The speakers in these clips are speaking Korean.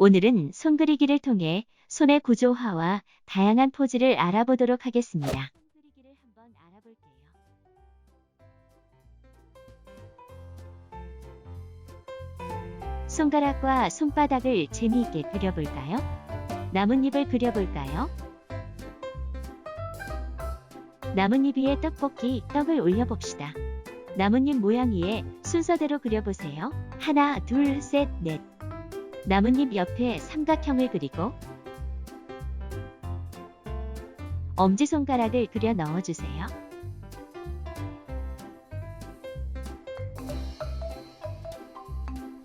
오늘은 손 그리기를 통해 손의 구조화와 다양한 포즈를 알아보도록 하겠습니다. 손 그리기를 한번 알아볼게요. 손가락과 손바닥을 재미있게 그려볼까요? 나뭇잎을 그려볼까요? 나뭇잎 위에 떡볶이, 떡을 올려봅시다. 나뭇잎 모양 위에 순서대로 그려보세요. 하나, 둘, 셋, 넷. 나뭇잎 옆에 삼각형을 그리고 엄지손가락을 그려 넣어주세요.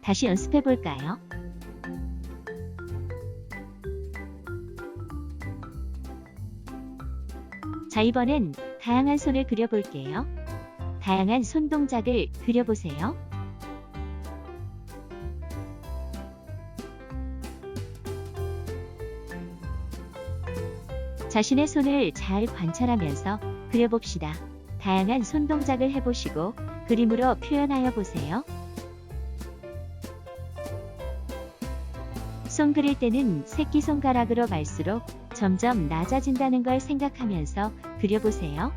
다시 연습해 볼까요? 자, 이번엔 다양한 손을 그려볼게요. 다양한 손 동작을 그려보세요. 자신의 손을 잘 관찰하면서 그려봅시다. 다양한 손 동작을 해보시고 그림으로 표현하여 보세요. 손 그릴 때는 새끼손가락으로 갈수록 점점 낮아진다는 걸 생각하면서 그려보세요.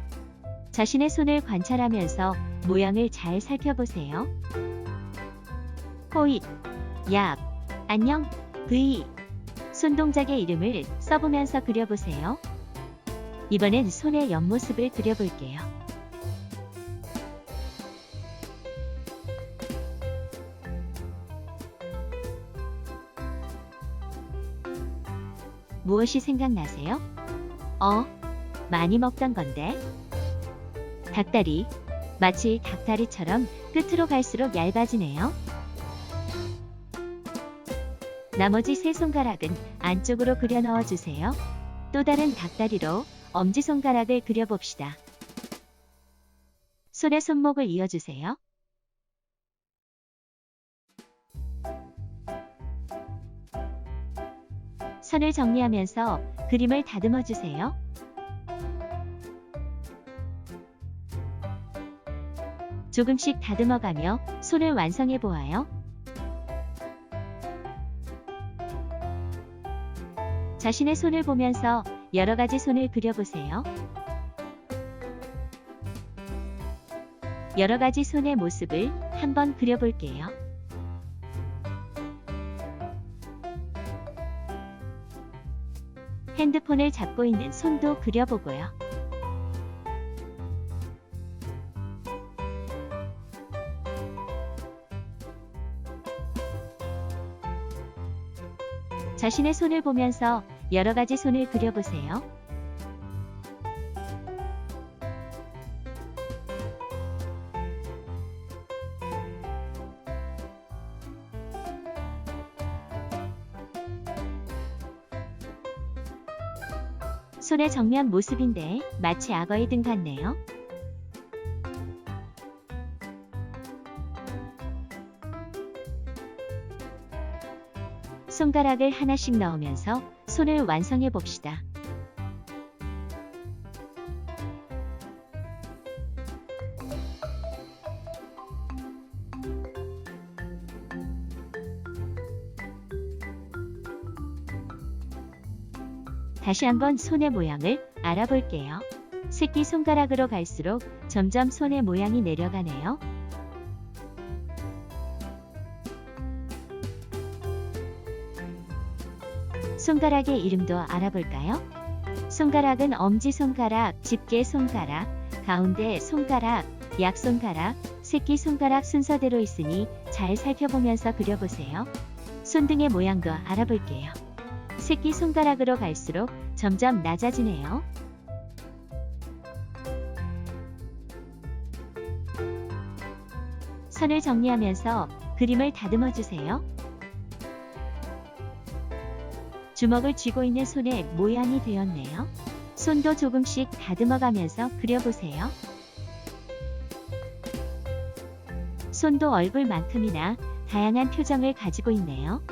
자신의 손을 관찰하면서 모양을 잘 살펴보세요. 호잇, 얍, 안녕, 브이. 손 동작의 이름을 써보면서 그려보세요. 이번엔 손의 옆모습을 그려볼게요. 무엇이 생각나세요? 많이 먹던 건데. 닭다리. 마치 닭다리처럼 끝으로 갈수록 얇아지네요. 나머지 세 손가락은 안쪽으로 그려 넣어주세요. 또 다른 닭다리로 엄지손가락을 그려봅시다. 손의 손목을 이어주세요. 선을 정리하면서 그림을 다듬어 주세요. 조금씩 다듬어가며 손을 완성해 보아요. 자신의 손을 보면서 여러 가지 손을 그려보세요. 여러 가지 손의 모습을 한번 그려볼게요. 핸드폰을 잡고 있는 손도 그려보고요. 자신의 손을 보면서 여러 가지 손을 그려보세요. 손의 정면 모습인데 마치 악어의 등 같네요. 손가락을 하나씩 넣으면서 손을 완성해 봅시다. 다시 한번 손의 모양을 알아볼게요. 새끼손가락으로 갈수록 점점 손의 모양이 내려가네요. 손가락의 이름도 알아볼까요? 손가락은 엄지손가락, 집게손가락, 가운데 손가락, 약손가락, 새끼손가락 순서대로 있으니 잘 살펴보면서 그려보세요. 손등의 모양도 알아볼게요. 새끼손가락으로 갈수록 점점 낮아지네요. 선을 정리하면서 그림을 다듬어 주세요. 주먹을 쥐고 있는 손의 모양이 되었네요. 손도 조금씩 다듬어가면서 그려보세요. 손도 얼굴만큼이나 다양한 표정을 가지고 있네요.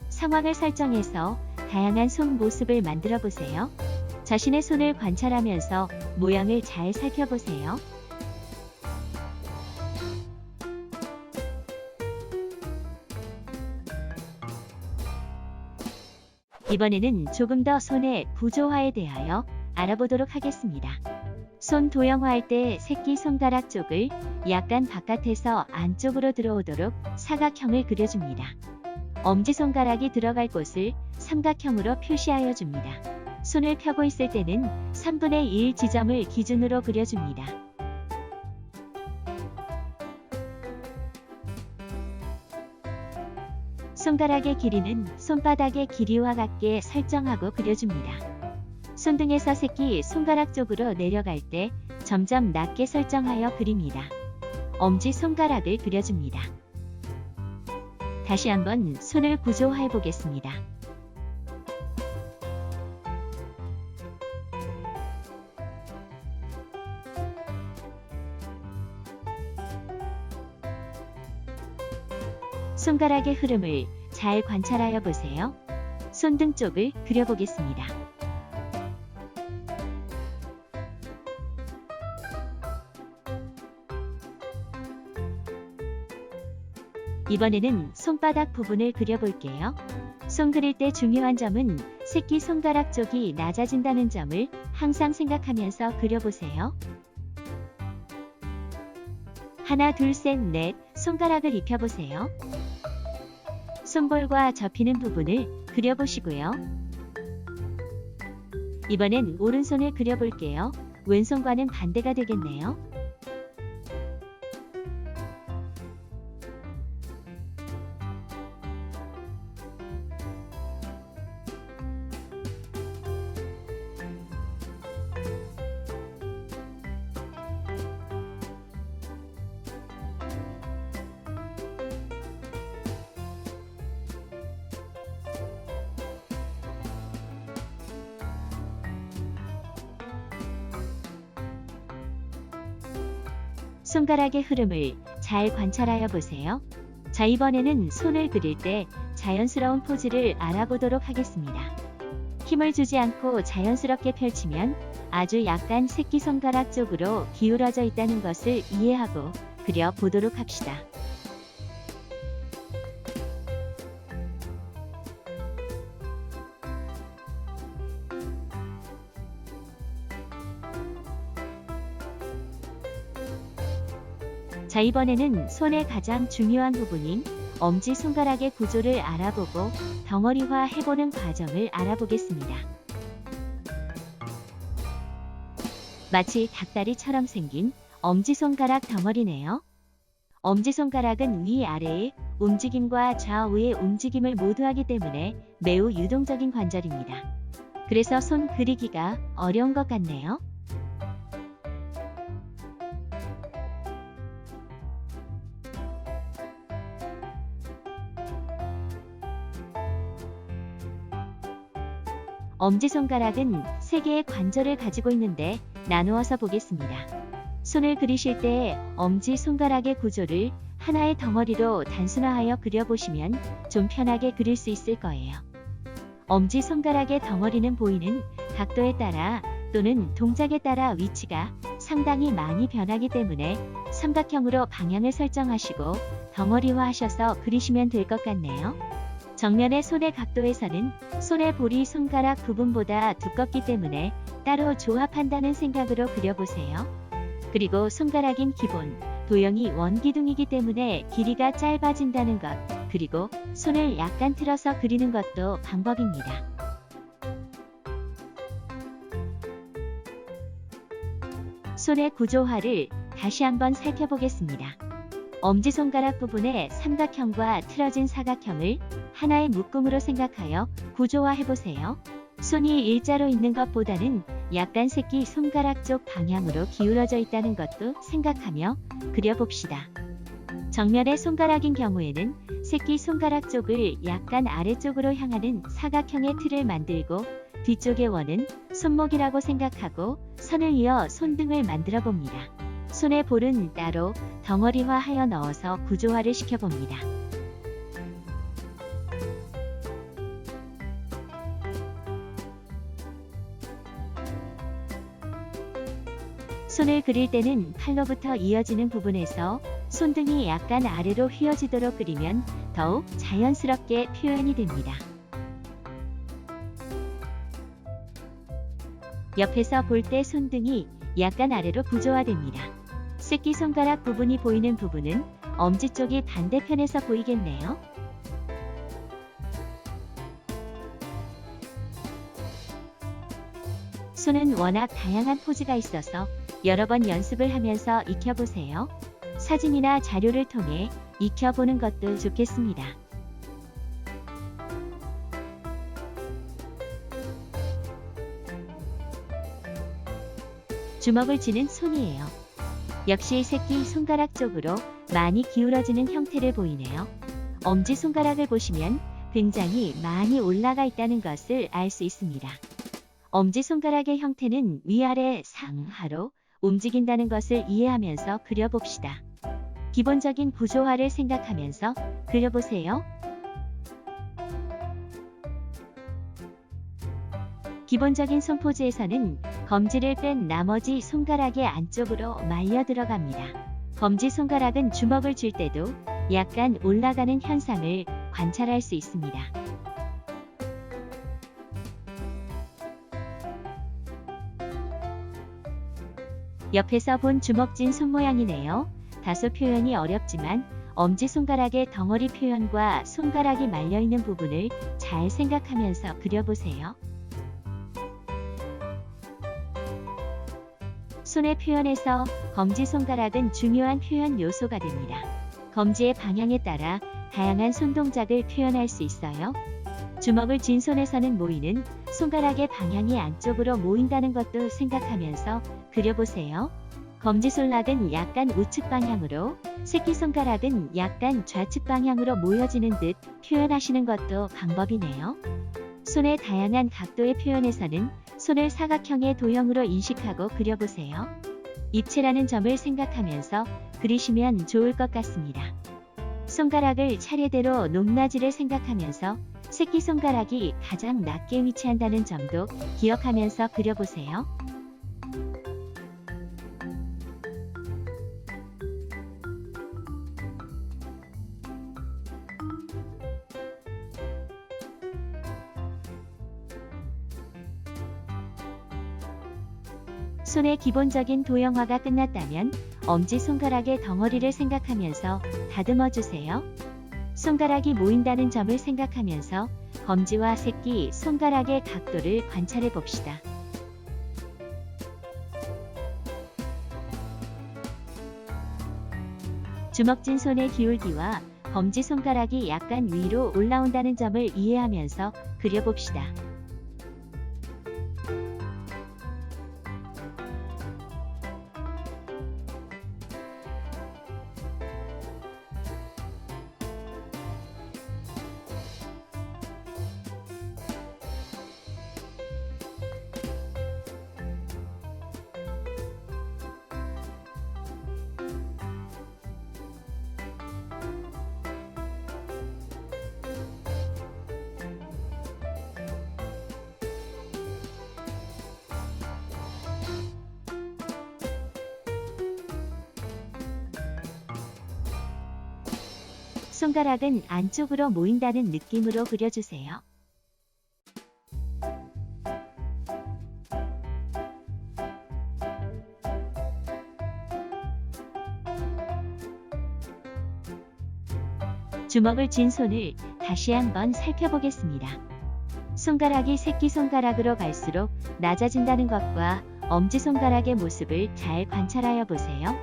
상황을 설정해서 다양한 손 모습을 만들어 보세요. 자신의 손을 관찰하면서 모양을 잘 살펴보세요. 이번에는 조금 더 손의 구조화에 대하여 알아보도록 하겠습니다. 손 도형화할 때 새끼 손가락 쪽을 약간 바깥에서 안쪽으로 들어오도록 사각형을 그려줍니다. 엄지손가락이 들어갈 곳을 삼각형으로 표시하여 줍니다. 손을 펴고 있을 때는 3분의 1 지점을 기준으로 그려줍니다. 손가락의 길이는 손바닥의 길이와 같게 설정하고 그려줍니다. 손등에서 새끼 손가락 쪽으로 내려갈 때 점점 낮게 설정하여 그립니다. 엄지손가락을 그려줍니다. 다시 한번 손을 구조화해 보겠습니다. 손가락의 흐름을 잘 관찰하여 보세요. 손등 쪽을 그려보겠습니다. 이번에는 손바닥 부분을 그려볼게요. 손 그릴 때 중요한 점은 새끼 손가락 쪽이 낮아진다는 점을 항상 생각하면서 그려보세요. 하나, 둘, 셋, 넷 손가락을 입혀보세요. 손볼과 접히는 부분을 그려보시고요. 이번엔 오른손을 그려볼게요. 왼손과는 반대가 되겠네요. 손가락의 흐름을 잘 관찰하여 보세요. 자, 이번에는 손을 그릴 때 자연스러운 포즈를 알아보도록 하겠습니다. 힘을 주지 않고 자연스럽게 펼치면 아주 약간 새끼손가락 쪽으로 기울어져 있다는 것을 이해하고 그려보도록 합시다. 자, 이번에는 손의 가장 중요한 부분인 엄지손가락의 구조를 알아보고 덩어리화 해보는 과정을 알아보겠습니다. 마치 닭다리처럼 생긴 엄지손가락 덩어리네요. 엄지손가락은 위아래의 움직임과 좌우의 움직임을 모두 하기 때문에 매우 유동적인 관절입니다. 그래서 손 그리기가 어려운 것 같네요. 엄지손가락은 3개의 관절을 가지고 있는데 나누어서 보겠습니다. 손을 그리실 때 엄지손가락의 구조를 하나의 덩어리로 단순화하여 그려보시면 좀 편하게 그릴 수 있을 거예요. 엄지손가락의 덩어리는 보이는 각도에 따라 또는 동작에 따라 위치가 상당히 많이 변하기 때문에 삼각형으로 방향을 설정하시고 덩어리화하셔서 그리시면 될 것 같네요. 정면의 손의 각도에서는 손의 볼이 손가락 부분보다 두껍기 때문에 따로 조합한다는 생각으로 그려보세요. 그리고 손가락인 기본, 도형이 원기둥이기 때문에 길이가 짧아진다는 것, 그리고 손을 약간 틀어서 그리는 것도 방법입니다. 손의 구조화를 다시 한번 살펴보겠습니다. 엄지손가락 부분의 삼각형과 틀어진 사각형을 하나의 묶음으로 생각하여 구조화해보세요. 손이 일자로 있는 것보다는 약간 새끼 손가락 쪽 방향으로 기울어져 있다는 것도 생각하며 그려봅시다. 정면의 손가락인 경우에는 새끼 손가락 쪽을 약간 아래쪽으로 향하는 사각형의 틀을 만들고 뒤쪽의 원은 손목이라고 생각하고 선을 이어 손등을 만들어 봅니다. 손의 볼은 따로 덩어리화하여 넣어서 구조화를 시켜봅니다. 손을 그릴 때는 팔로부터 이어지는 부분에서 손등이 약간 아래로 휘어지도록 그리면 더욱 자연스럽게 표현이 됩니다. 옆에서 볼 때 손등이 약간 아래로 구조화됩니다. 새끼손가락 부분이 보이는 부분은 엄지 쪽이 반대편에서 보이겠네요. 손은 워낙 다양한 포즈가 있어서 여러 번 연습을 하면서 익혀보세요. 사진이나 자료를 통해 익혀보는 것도 좋겠습니다. 주먹을 쥐는 손이에요. 역시 새끼 손가락 쪽으로 많이 기울어지는 형태를 보이네요. 엄지손가락을 보시면 굉장히 많이 올라가 있다는 것을 알 수 있습니다. 엄지손가락의 형태는 위아래 상하로 움직인다는 것을 이해하면서 그려봅시다. 기본적인 구조화를 생각하면서 그려보세요. 기본적인 손포즈에서는 검지를 뺀 나머지 손가락의 안쪽으로 말려 들어갑니다. 검지 손가락은 주먹을 쥘 때도 약간 올라가는 현상을 관찰할 수 있습니다. 옆에서 본 주먹진 손 모양이네요. 다소 표현이 어렵지만 엄지손가락의 덩어리 표현과 손가락이 말려있는 부분을 잘 생각하면서 그려보세요. 손의 표현에서 검지손가락은 중요한 표현 요소가 됩니다. 검지의 방향에 따라 다양한 손 동작을 표현할 수 있어요. 주먹을 쥔 손에서는 모이는 손가락의 방향이 안쪽으로 모인다는 것도 생각하면서 그려보세요. 검지손락은 약간 우측 방향으로, 새끼손가락은 약간 좌측 방향으로 모여지는 듯 표현하시는 것도 방법이네요. 손의 다양한 각도의 표현에서는 손을 사각형의 도형으로 인식하고 그려보세요. 입체라는 점을 생각하면서 그리시면 좋을 것 같습니다. 손가락을 차례대로 높낮이를 생각하면서 새끼손가락이 가장 낮게 위치한다는 점도 기억하면서 그려보세요. 손의 기본적인 도형화가 끝났다면 엄지손가락의 덩어리를 생각하면서 다듬어 주세요. 손가락이 모인다는 점을 생각하면서 검지와 새끼 손가락의 각도를 관찰해 봅시다. 주먹진 손의 기울기와 검지손가락이 약간 위로 올라온다는 점을 이해하면서 그려봅시다. 손가락은 안쪽으로 모인다는 느낌으로 그려주세요. 주먹을 쥔 손을 다시 한번 살펴보겠습니다. 손가락이 새끼손가락으로 갈수록 낮아진다는 것과 엄지손가락의 모습을 잘 관찰하여 보세요.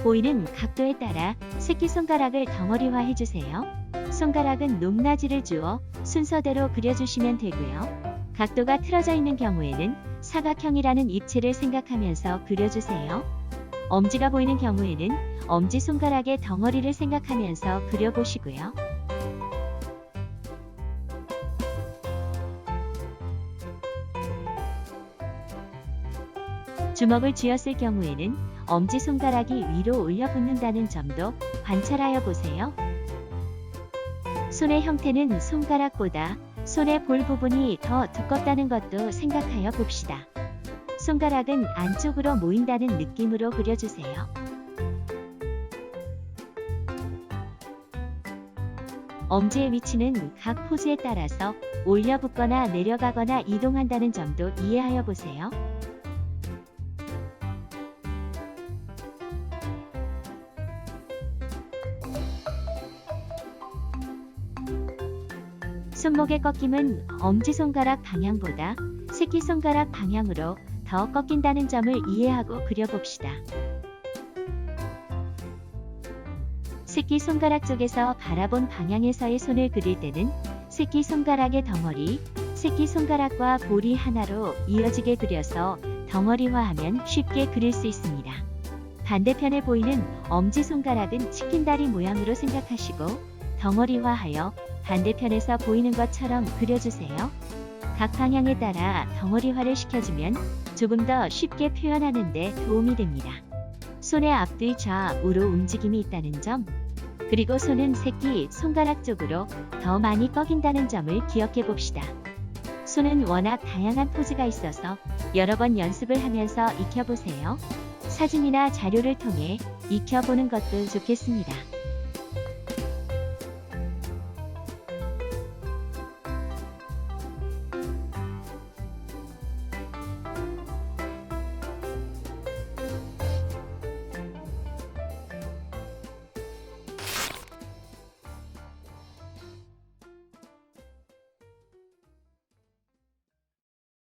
보이는 각도에 따라 새끼손가락을 덩어리화 해주세요. 손가락은 높낮이를 주어 순서대로 그려주시면 되고요. 각도가 틀어져 있는 경우에는 사각형이라는 입체를 생각하면서 그려주세요. 엄지가 보이는 경우에는 엄지손가락의 덩어리를 생각하면서 그려보시고요. 주먹을 쥐었을 경우에는 엄지손가락이 위로 올려 붙는다는 점도 관찰하여 보세요. 손의 형태는 손가락보다 손의 볼 부분이 더 두껍다는 것도 생각하여 봅시다. 손가락은 안쪽으로 모인다는 느낌으로 그려주세요. 엄지의 위치는 각 포즈에 따라서 올려붙거나 내려가거나 이동한다는 점도 이해하여 보세요. 손목의 꺾임은 엄지손가락 방향보다 새끼손가락 방향으로 더 꺾인다는 점을 이해하고 그려봅시다. 새끼손가락 쪽에서 바라본 방향에서의 손을 그릴 때는 새끼손가락의 덩어리, 새끼손가락과 볼이 하나로 이어지게 그려서 덩어리화하면 쉽게 그릴 수 있습니다. 반대편에 보이는 엄지손가락은 치킨다리 모양으로 생각하시고 덩어리화하여 반대편에서 보이는 것처럼 그려주세요. 각 방향에 따라 덩어리화를 시켜주면 조금 더 쉽게 표현하는 데 도움이 됩니다. 손의 앞뒤 좌우로 움직임이 있다는 점, 그리고 손은 새끼 손가락 쪽으로 더 많이 꺾인다는 점을 기억해 봅시다. 손은 워낙 다양한 포즈가 있어서 여러 번 연습을 하면서 익혀보세요. 사진이나 자료를 통해 익혀보는 것도 좋겠습니다.